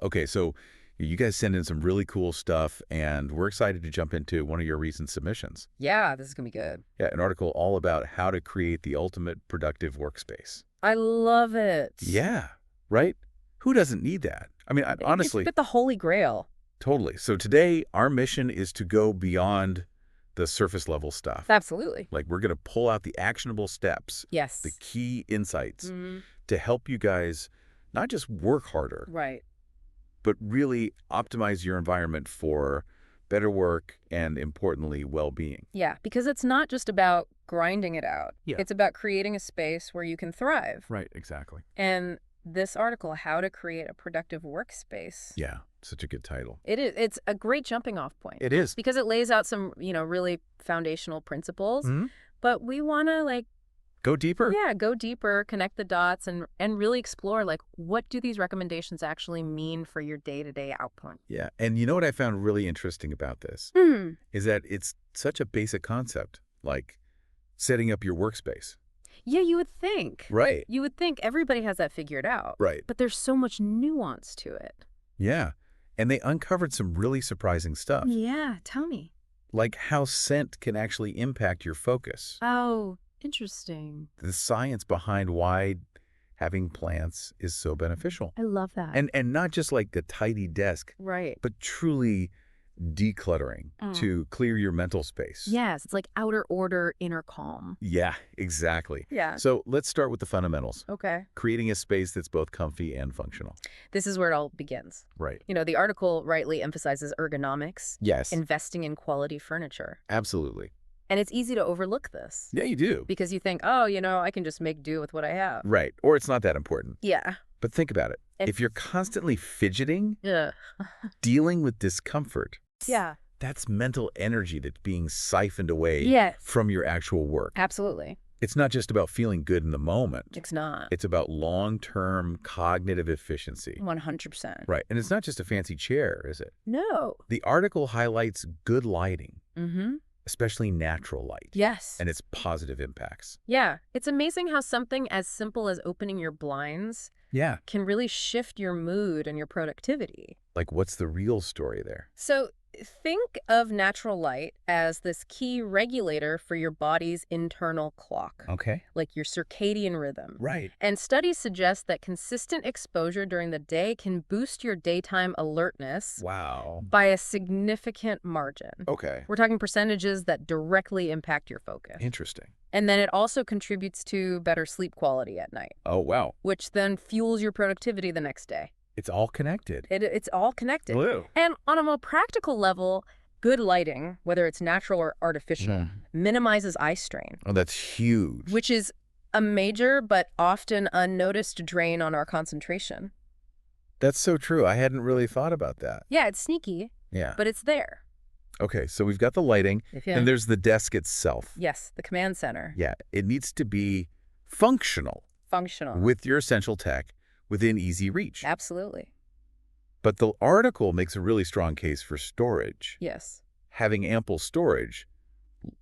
Okay, so you guys send in some really cool stuff, and we're excited to jump into one of your recent submissions. Yeah, this is going to be good. Yeah, an article all about how to create the ultimate productive workspace. I love it. Yeah, right? Who doesn't need that? I mean, It's a honestly, bit the holy grail. totally. So today, our mission is to go beyond the surface level stuff. Absolutely. Like, we're going to pull out the actionable steps, the Yes. key insights Hmm. to help you guys not just work harder, Right. but really optimize your environment for better work and, importantly, well-being. Yeah, because it's not just about grinding it out. Yeah. It's about creating a space where you can thrive. Right, exactly. And this article, How to Create a Productive Workspace, Yeah, such a good title. it's a great jumping off point. It is. Because it lays out some, really foundational principles, Mhm. but we want to Go deeper? go deeper, connect the dots, and really explore what do these recommendations actually mean for your day-to-day output. Yeah, and you know what I found really interesting about this Hmm. is that it's such a basic concept, like setting up your workspace. Yeah, you would think. Right. You would think everybody has that figured out. Right. But there's so much nuance to it. Yeah, and they uncovered some really surprising stuff, Yeah, tell me. like how scent can actually impact your focus. Oh, interesting. The science behind why having plants is so beneficial. I love that. And not just like a tidy desk, Right. but truly decluttering to clear your mental space. Yes, it's like outer order, inner calm. Yeah, exactly. Yeah. So let's start with the fundamentals. Okay. Creating a space that's both comfy and functional. This is where it all begins. Right. The article rightly emphasizes ergonomics, Yes, investing in quality furniture. absolutely. And it's easy to overlook this Yeah, you do. because you think, oh, I can just make do with what I have. Right. Or it's not that important. Yeah. But think about it. If you're constantly fidgeting, Yeah. dealing with discomfort, Yeah. that's mental energy that's being siphoned away Yes. from your actual work. Absolutely. It's not just about feeling good in the moment. It's not. It's about long-term cognitive efficiency. 100%. Right. And it's not just a fancy chair, is it? No. The article highlights good lighting, Mm-hmm. especially natural light, Yes. and its positive impacts. Yeah. It's amazing how something as simple as opening your blinds Yeah. can really shift your mood and your productivity. Like, what's the real story there? So think of natural light as this key regulator for your body's internal clock, Okay. like your circadian rhythm. Right. And studies suggest that consistent exposure during the day can boost your daytime alertness Wow. by a significant margin. Okay. We're talking percentages that directly impact your focus. Interesting. And then it also contributes to better sleep quality at night, Oh, wow. which then fuels your productivity the next day. It's all connected. It's all connected. Blue. And on a more practical level, good lighting, whether it's natural or artificial, minimizes eye strain, Oh, that's huge. which is a major but often unnoticed drain on our concentration. That's so true. I hadn't really thought about that. Yeah, it's sneaky, Yeah. but it's there. Okay, so we've got the lighting, and there's the desk itself. Yes, the command center. Yeah, it needs to be functional Functional. with your essential tech within easy reach. Absolutely. But the article makes a really strong case for storage. Yes. Having ample storage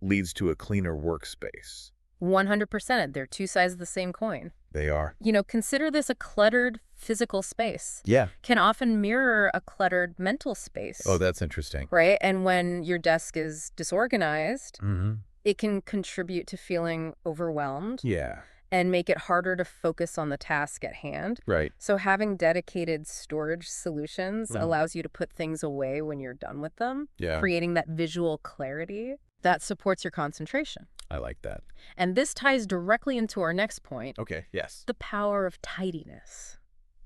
leads to a cleaner workspace. 100%. They're two sides of the same coin. They are. Consider this a cluttered physical space. Yeah. Can often mirror a cluttered mental space. Oh, that's interesting. Right? And when your desk is disorganized, Mm-hmm. it can contribute to feeling overwhelmed Yeah. and make it harder to focus on the task at hand. Right. So having dedicated storage solutions Mhm. allows you to put things away when you're done with them, Yeah. creating that visual clarity that supports your concentration. I like that. And this ties directly into our next point, Okay. Yes. the power of tidiness.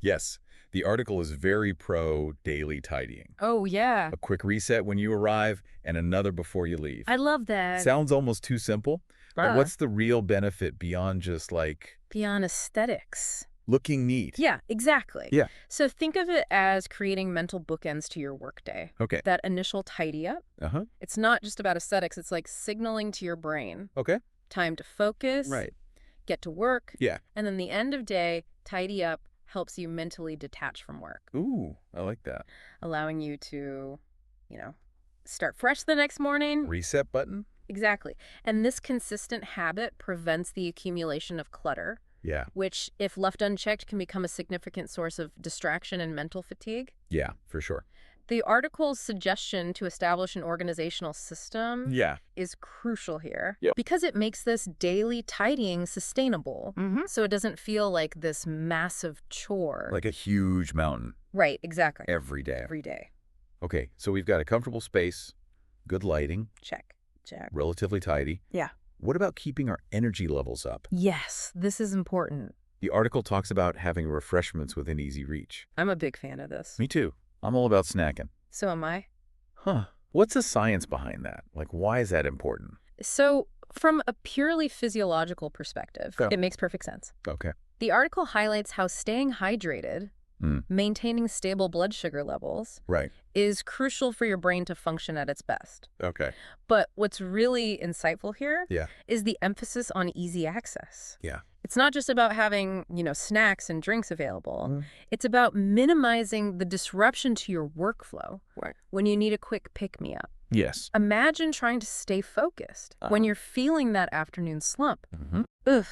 Yes. The article is very pro daily tidying. Oh, yeah. A quick reset when you arrive and another before you leave. I love that. Sounds almost too simple. But Uh, what's the real benefit beyond just like Beyond aesthetics. looking neat? Yeah, exactly. Yeah. So think of it as creating mental bookends to your workday. Okay. That initial tidy up, Uh-huh. it's not just about aesthetics. It's like signaling to your brain, Okay. time to focus, Right. get to work, Yeah. and then the end of day, tidy up helps you mentally detach from work, Ooh, I like that. allowing you to, start fresh the next morning. Reset button? Exactly. And this consistent habit prevents the accumulation of clutter, Yeah. which, if left unchecked, can become a significant source of distraction and mental fatigue. Yeah, for sure. The article's suggestion to establish an organizational system Yeah. is crucial here Yep. because it makes this daily tidying sustainable. Mm-hmm. So it doesn't feel like this massive chore. Like a huge mountain Right, exactly. every day. Every day. Okay, so we've got a comfortable space, good lighting, Check. Check. relatively tidy. Yeah. What about keeping our energy levels up? Yes, this is important. The article talks about having refreshments within easy reach. I'm a big fan of this. Me too. I'm all about snacking. So am I. Huh. What's the science behind that? Like, why is that important? So, from a purely physiological perspective, Yeah. it makes perfect sense. Okay. The article highlights how staying hydrated, maintaining stable blood sugar levels, Right. is crucial for your brain to function at its best. Okay. But what's really insightful here Yeah. is the emphasis on easy access. Yeah. It's not just about having, snacks and drinks available. It's about minimizing the disruption to your workflow when you need a quick pick-me-up. Yes. Imagine trying to stay focused when you're feeling that afternoon slump. Mm-hmm. Ugh.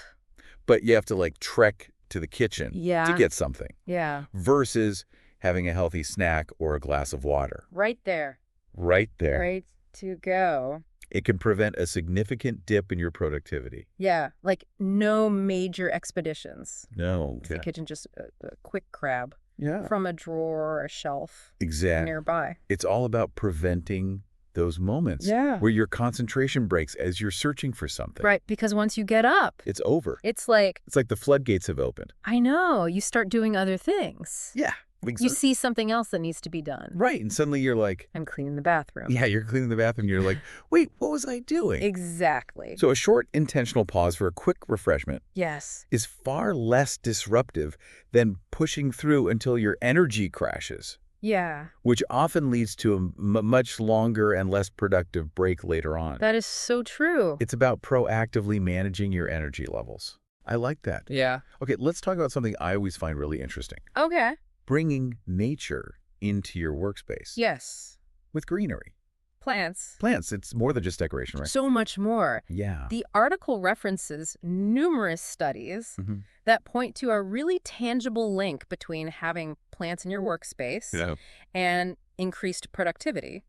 But you have to, like, trek to the kitchen Yeah. to get something Yeah. versus having a healthy snack or a glass of water. Right there. Right there. Right to go. It can prevent a significant dip in your productivity. Yeah. Like no major expeditions. No. The kitchen, just a quick grab Yeah. from a drawer or a shelf Exactly. nearby. It's all about preventing those moments where your concentration breaks as you're searching for something. Right. Because once you get up, It's over. it's like, It's like the floodgates have opened. I know, you start doing other things. Yeah. You see something else that needs to be done. Right. And suddenly you're like, I'm cleaning the bathroom. yeah, you're cleaning the bathroom. You're like, wait, what was I doing? Exactly. So a short intentional pause for a quick refreshment Yes. is far less disruptive than pushing through until your energy crashes, Yeah. which often leads to a much longer and less productive break later on. That is so true. It's about proactively managing your energy levels. I like that. Yeah. Okay, let's talk about something I always find really interesting. Okay. Bringing nature into your workspace Yes. with greenery. Plants. Plants, it's more than just decoration, right? So much more. Yeah. The article references numerous studies Mhm. that point to a really tangible link between having plants in your workspace Yeah, and increased productivity.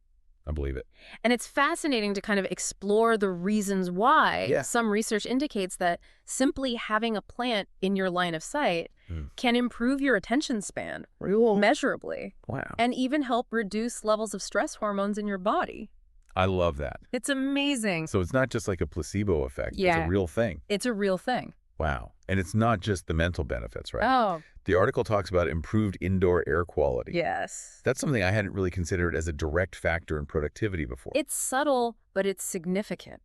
I believe it. And it's fascinating to kind of explore the reasons why. Yeah. Some research indicates that simply having a plant in your line of sight Mm. can improve your attention span measurably Wow. and even help reduce levels of stress hormones in your body. I love that. It's amazing. So it's not just like a placebo effect. Yeah. It's a real thing. It's a real thing. Wow. And it's not just the mental benefits, right? Oh, The article talks about improved indoor air quality. yes. That's something I hadn't really considered as a direct factor in productivity before. It's subtle, but it's significant.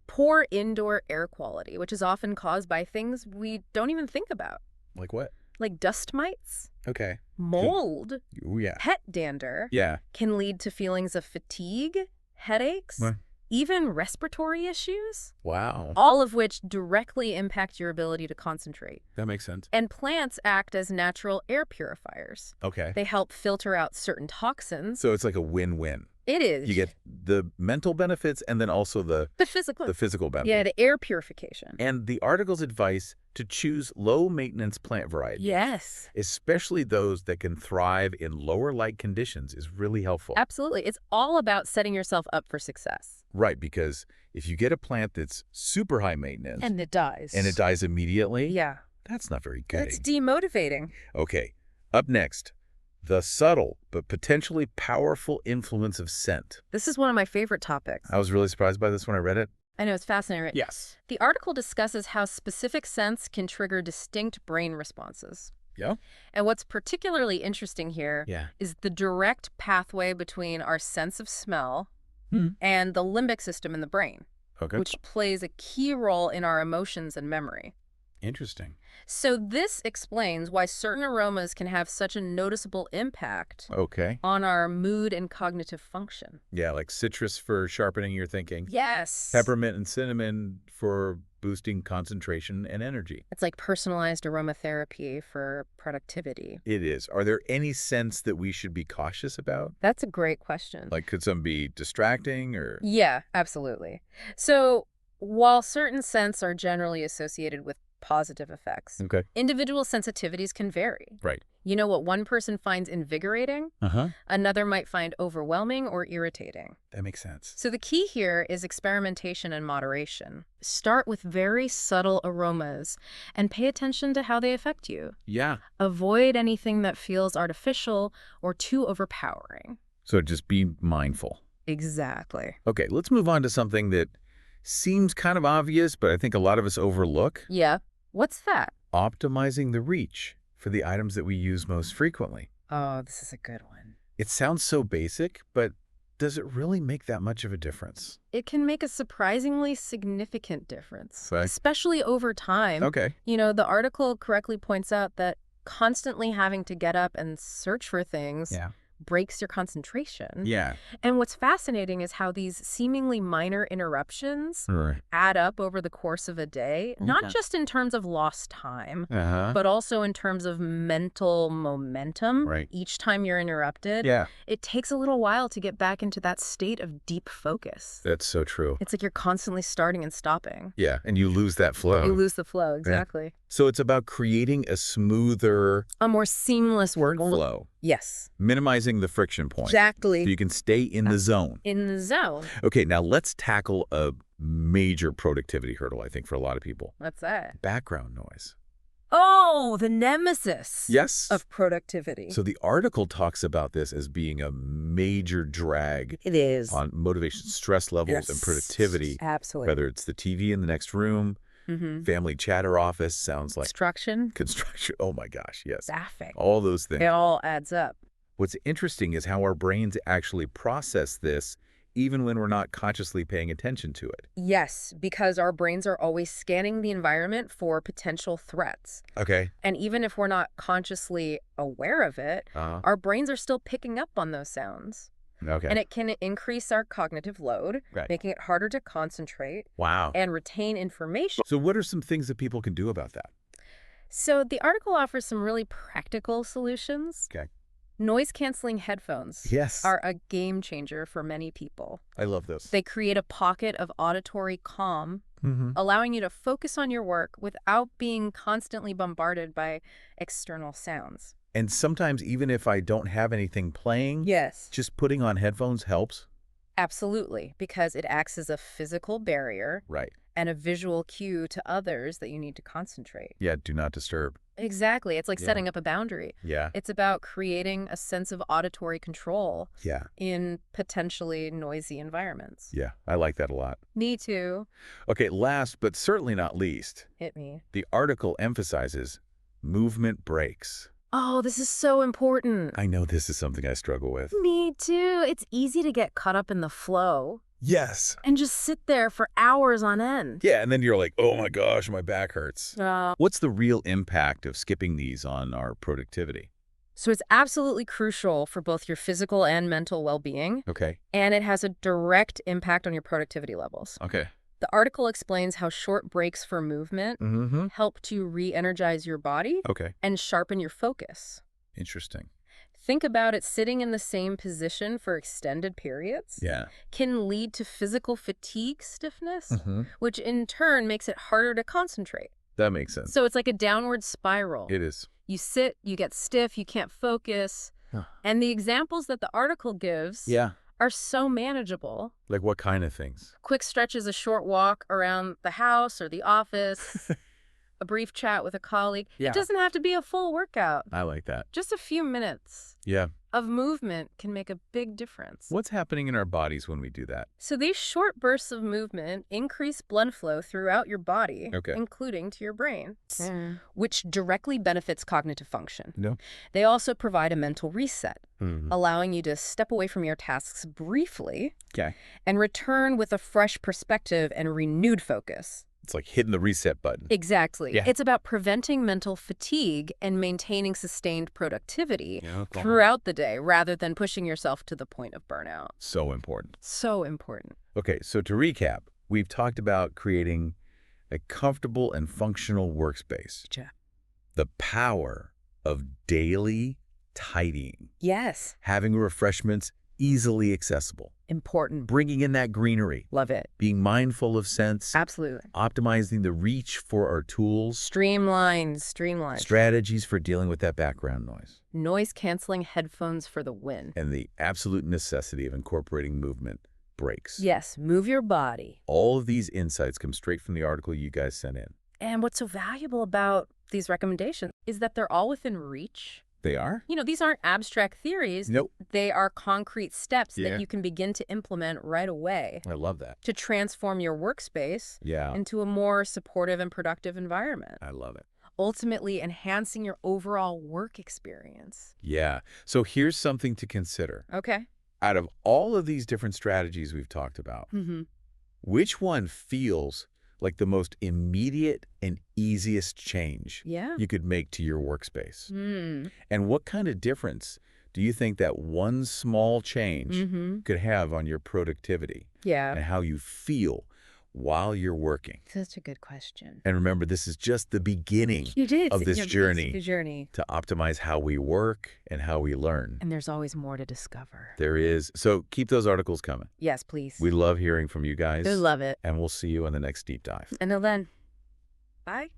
Poor indoor air quality, which is often caused by things we don't even think about, Like what? like dust mites, Okay. mold, Ooh, yeah. pet dander, Yeah. can lead to feelings of fatigue, headaches, What? even respiratory issues, Wow. all of which directly impact your ability to concentrate. That makes sense. And plants act as natural air purifiers. Okay. They help filter out certain toxins. So it's like a win-win. It is. You get the mental benefits and then also the the physical benefits. Yeah, the air purification. And the article's advice to choose low-maintenance plant varieties, Yes. especially those that can thrive in lower light conditions, is really helpful. Absolutely. It's all about setting yourself up for success. Right, because if you get a plant that's super high maintenance And it dies. and it dies immediately, Yeah. that's not very good. That's demotivating. Okay, up next, the subtle but potentially powerful influence of scent. This is one of my favorite topics. I was really surprised by this when I read it. I know, it's fascinating. Right? Yes. The article discusses how specific scents can trigger distinct brain responses. Yeah? And what's particularly interesting here Yeah. is the direct pathway between our sense of smell and the limbic system in the brain, Okay. which plays a key role in our emotions and memory. Interesting. So this explains why certain aromas can have such a noticeable impact Okay. on our mood and cognitive function. Yeah, like citrus for sharpening your thinking. Yes. Peppermint and cinnamon for boosting concentration and energy. It's like personalized aromatherapy for productivity. It is. Are there any scents that we should be cautious about? That's a great question. Like, could some be distracting or? Yeah, absolutely. So while certain scents are generally associated with positive effects. Okay. Individual sensitivities can vary. Right. You know what one person finds invigorating, another might find overwhelming or irritating. That makes sense. So the key here is experimentation and moderation. Start with very subtle aromas and pay attention to how they affect you. Yeah. Avoid anything that feels artificial or too overpowering. So just be mindful. Exactly. Okay, let's move on to something that seems kind of obvious, but I think a lot of us overlook. Yeah. What's that? Optimizing the reach for the items that we use most frequently. Oh, this is a good one. It sounds so basic, but does it really make that much of a difference? It can make a surprisingly significant difference, Okay. especially over time. Okay. You know, the article correctly points out that constantly having to get up and search for things breaks your concentration. Yeah. And what's fascinating is how these seemingly minor interruptions add up over the course of a day, not just in terms of lost time, but also in terms of mental momentum. Right. Each time you're interrupted, it takes a little while to get back into that state of deep focus. That's so true. It's like you're constantly starting and stopping. Yeah, and you lose that flow. You lose the flow, exactly. So it's about creating a smoother, a more seamless workflow. Yes. Minimizing the friction point. Exactly. So you can stay in the zone. In the zone. Okay, now let's tackle a major productivity hurdle, I think, for a lot of people. What's that? Background noise. Oh, the nemesis. Yes. Of productivity. So the article talks about this as being a major drag. It is. On motivation, stress levels, and productivity. Absolutely. Whether it's the TV in the next room, family chatter office, sounds like construction. Oh my gosh, yes. Traffic. All those things. It all adds up. What's interesting is how our brains actually process this even when we're not consciously paying attention to it. Yes, because our brains are always scanning the environment for potential threats. Okay. And even if we're not consciously aware of it, our brains are still picking up on those sounds. Okay. And it can increase our cognitive load, making it harder to concentrate and retain information. So what are some things that people can do about that? So the article offers some really practical solutions. Okay. Noise-canceling headphones are a game changer for many people. I love this. They create a pocket of auditory calm, allowing you to focus on your work without being constantly bombarded by external sounds. And sometimes even if I don't have anything playing, just putting on headphones helps? Absolutely, because it acts as a physical barrier and a visual cue to others that you need to concentrate. Yeah, do not disturb. Exactly. It's like setting up a boundary. Yeah. It's about creating a sense of auditory control in potentially noisy environments. Yeah, I like that a lot. Me too. Okay, last but certainly not least, Hit me. the article emphasizes movement breaks. Oh, this is so important. I know this is something I struggle with. Me too. It's easy to get caught up in the flow. Yes. And just sit there for hours on end. Yeah, and then you're like, oh my gosh, my back hurts. What's the real impact of skipping these on our productivity? So it's absolutely crucial for both your physical and mental well-being. Okay. And it has a direct impact on your productivity levels. Okay. The article explains how short breaks for movement help to re-energize your body and sharpen your focus. Interesting. Think about it, sitting in the same position for extended periods can lead to physical fatigue stiffness, which in turn makes it harder to concentrate. That makes sense. So it's like a downward spiral. It is. You sit, you get stiff, you can't focus. And the examples that the article gives are so manageable. Like what kind of things? Quick stretches, a short walk around the house or the office, a brief chat with a colleague. It doesn't have to be a full workout. I like that. Just a few minutes of movement can make a big difference. What's happening in our bodies when we do that? So these short bursts of movement increase blood flow throughout your body, including to your brain, which directly benefits cognitive function. They also provide a mental reset, allowing you to step away from your tasks briefly and return with a fresh perspective and renewed focus. It's like hitting the reset button. Exactly. It's about preventing mental fatigue and maintaining sustained productivity throughout the day rather than pushing yourself to the point of burnout. So important. So important. Okay, so to recap, we've talked about creating a comfortable and functional workspace. The power of daily tidying. Yes. Having refreshments easily accessible. Important. Bringing in that greenery. Love it. Being mindful of scents. Absolutely. Optimizing the reach for our tools. Streamlined. Strategies for dealing with that background noise. Noise-canceling headphones for the win. And the absolute necessity of incorporating movement breaks. Yes, move your body. All of these insights come straight from the article you guys sent in. And what's so valuable about these recommendations is that they're all within reach. They are? These aren't abstract theories. Nope. They are concrete steps that you can begin to implement right away. I love that. To transform your workspace into a more supportive and productive environment. I love it. Ultimately enhancing your overall work experience. Yeah. So here's something to consider. Okay. Out of all of these different strategies we've talked about, which one feels like the most immediate and easiest change you could make to your workspace? And what kind of difference do you think that one small change could have on your productivity and how you feel while you're working? Such a good question. And remember, this is just the beginning of this journey to optimize how we work and how we learn. And there's always more to discover. There is. So keep those articles coming. Yes, please. We love hearing from you guys. We love it. And we'll see you on the next deep dive. Until then, bye.